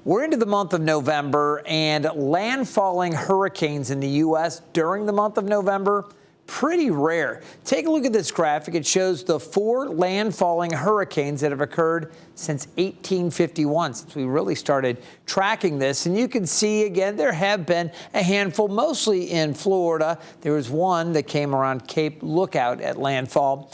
We're into the month of November, and landfalling hurricanes in the U.S. during the month of November, pretty rare. Take a look at this graphic. It shows the 4 landfalling hurricanes that have occurred since 1851, since we really started tracking this. And you can see, again, there have been a handful, mostly in Florida. There was one that came around Cape Lookout at landfall.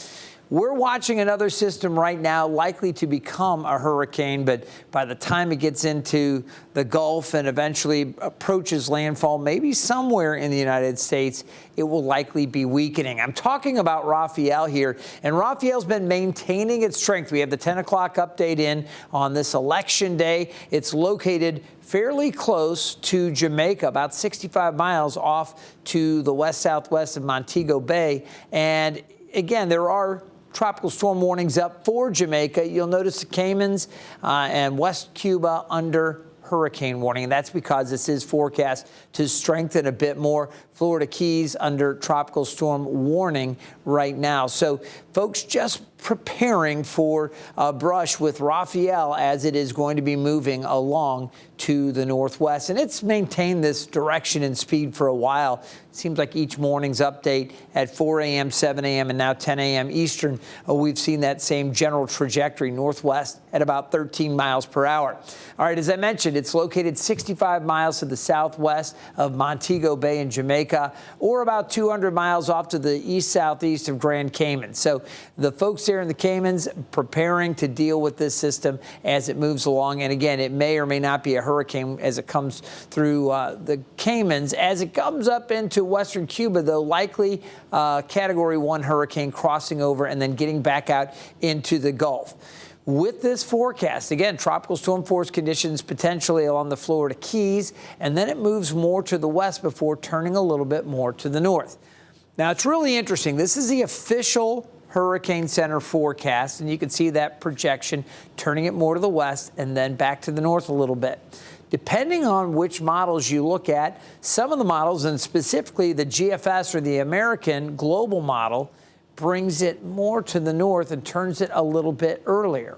We're watching another system right now likely to become a hurricane, but by the time it gets into the Gulf and eventually approaches landfall, maybe somewhere in the United States, it will likely be weakening. I'm talking about Rafael here, and Rafael's been maintaining its strength. We have the 10 o'clock update in on this election day. It's located fairly close to Jamaica, about 65 miles off to the west-southwest of Montego Bay. And again, there are tropical storm warnings up for Jamaica. You'll notice the Caymans and West Cuba under hurricane warning, and that's because this is forecast to strengthen a bit more. Florida Keys under tropical storm warning right now. So folks, just preparing for a brush with Rafael as it is going to be moving along to the northwest. And it's maintained this direction and speed for a while. It seems like each morning's update at 4 a.m., 7 a.m., and now 10 a.m. Eastern, we've seen that same general trajectory northwest at about 13 miles per hour. All right, as I mentioned, it's located 65 miles to the southwest of Montego Bay in Jamaica, or about 200 miles off to the east-southeast of Grand Cayman. So the folks there in the Caymans preparing to deal with this system as it moves along. And again, it may or may not be a hurricane as it comes through the Caymans. As it comes up into western Cuba, though, likely Category 1 hurricane crossing over and then getting back out into the Gulf. With this forecast, again, tropical storm force conditions potentially along the Florida Keys, and then it moves more to the west before turning a little bit more to the north. Now, it's really interesting. This is the official Hurricane Center forecast, and you can see that projection turning it more to the west and then back to the north a little bit. Depending on which models you look at, some of the models, and specifically the GFS or the American Global Model, brings it more to the north and turns it a little bit earlier.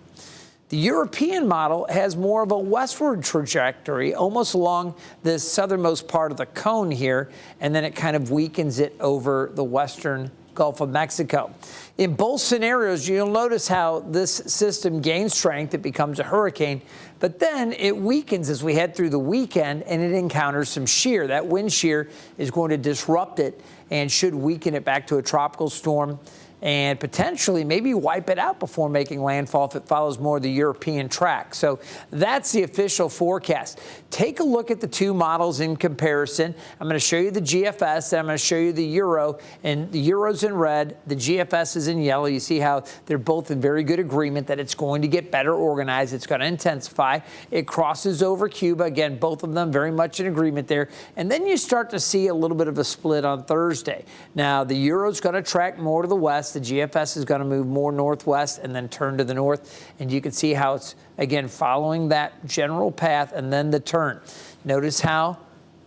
The European model has more of a westward trajectory, almost along the southernmost part of the cone here, and then it kind of weakens it over the western Gulf of Mexico. In both scenarios, you'll notice how this system gains strength, it becomes a hurricane, but then it weakens as we head through the weekend and it encounters some shear. That wind shear is going to disrupt it and should weaken it back to a tropical storm and potentially maybe wipe it out before making landfall if it follows more of the European track. So that's the official forecast. Take a look at the two models in comparison. I'm going to show you the GFS, and I'm going to show you the Euro. And the Euro's in red, the GFS is in yellow. You see how they're both in very good agreement that it's going to get better organized. It's going to intensify. It crosses over Cuba. Again, both of them very much in agreement there. And then you start to see a little bit of a split on Thursday. Now, the Euro's going to track more to the west. The GFS is going to move more northwest and then turn to the north. And you can see how it's, again, following that general path and then the turn. Notice how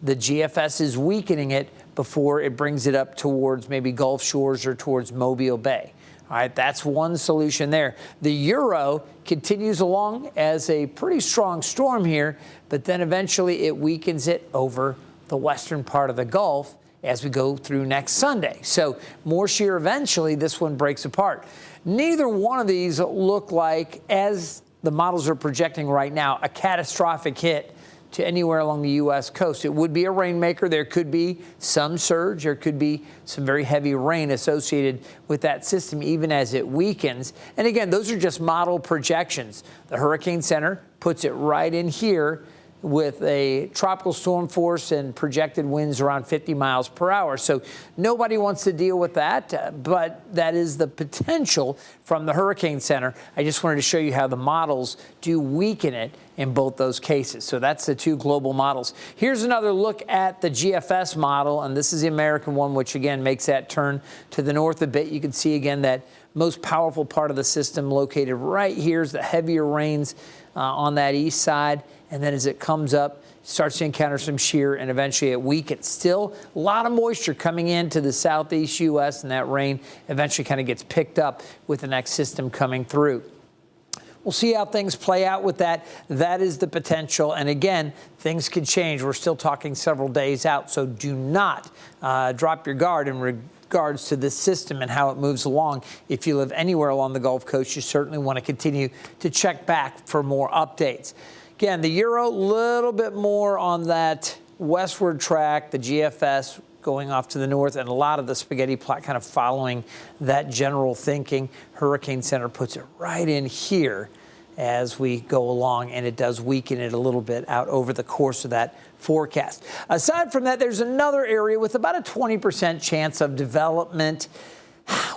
the GFS is weakening it before it brings it up towards maybe Gulf Shores or towards Mobile Bay. All right, that's one solution there. The Euro continues along as a pretty strong storm here, but then eventually it weakens it over the western part of the Gulf as we go through next Sunday. So more shear eventually, this one breaks apart. Neither one of these look like, as the models are projecting right now, a catastrophic hit to anywhere along the U.S. coast. It would be a rainmaker. There could be some surge. There could be some very heavy rain associated with that system, even as it weakens. And again, those are just model projections. The Hurricane Center puts it right in here with a tropical storm force and projected winds around 50 miles per hour. So nobody wants to deal with that, but that is the potential from the Hurricane Center. I just wanted to show you how the models do weaken it in both those cases. So that's the two global models. Here's another look at the GFS model, and this is the American one, which again makes that turn to the north a bit. You can see again that most powerful part of the system located right here is the heavier rains on that east side. And then as it comes up, starts to encounter some shear, and eventually it weakens. Still, a lot of moisture coming into the southeast U.S., and that rain eventually kind of gets picked up with the next system coming through. We'll see how things play out with that. That is the potential. And again, things can change. We're still talking several days out. So do not drop your guard in regards to this system and how it moves along. If you live anywhere along the Gulf Coast, you certainly want to continue to check back for more updates. Again, the Euro, a little bit more on that westward track, the GFS going off to the north, and a lot of the spaghetti plot kind of following that general thinking. Hurricane Center puts it right in here as we go along, and it does weaken it a little bit out over the course of that forecast. Aside from that, there's another area with about a 20% chance of development.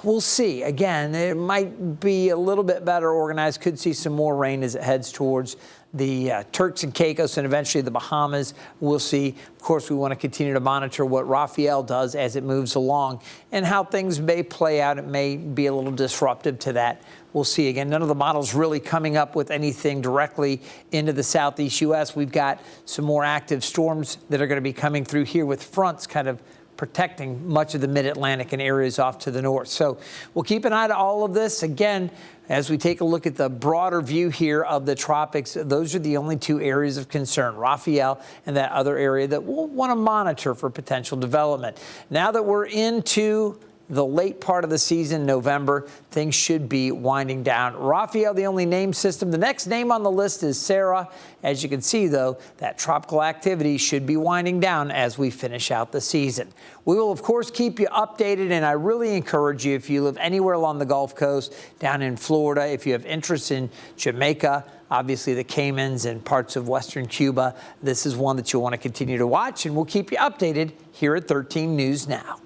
We'll see. Again, it might be a little bit better organized. Could see some more rain as it heads towards the Turks and Caicos and eventually the Bahamas. We'll see. Of course, we want to continue to monitor what Rafael does as it moves along and how things may play out. It may be a little disruptive to that. We'll see. Again, none of the models really coming up with anything directly into the southeast U.S. We've got some more active storms that are going to be coming through here with fronts kind of protecting much of the mid-Atlantic and areas off to the north. So we'll keep an eye to all of this. Again, as we take a look at the broader view here of the tropics, those are the only two areas of concern, Rafael and that other area that we'll want to monitor for potential development. Now that we're into the late part of the season, November, things should be winding down. Rafael, the only name system. The next name on the list is Sarah. As you can see, though, that tropical activity should be winding down as we finish out the season. We will, of course, keep you updated, and I really encourage you, if you live anywhere along the Gulf Coast, down in Florida, if you have interest in Jamaica, obviously the Caymans and parts of western Cuba, this is one that you'll want to continue to watch, and we'll keep you updated here at 13 News Now.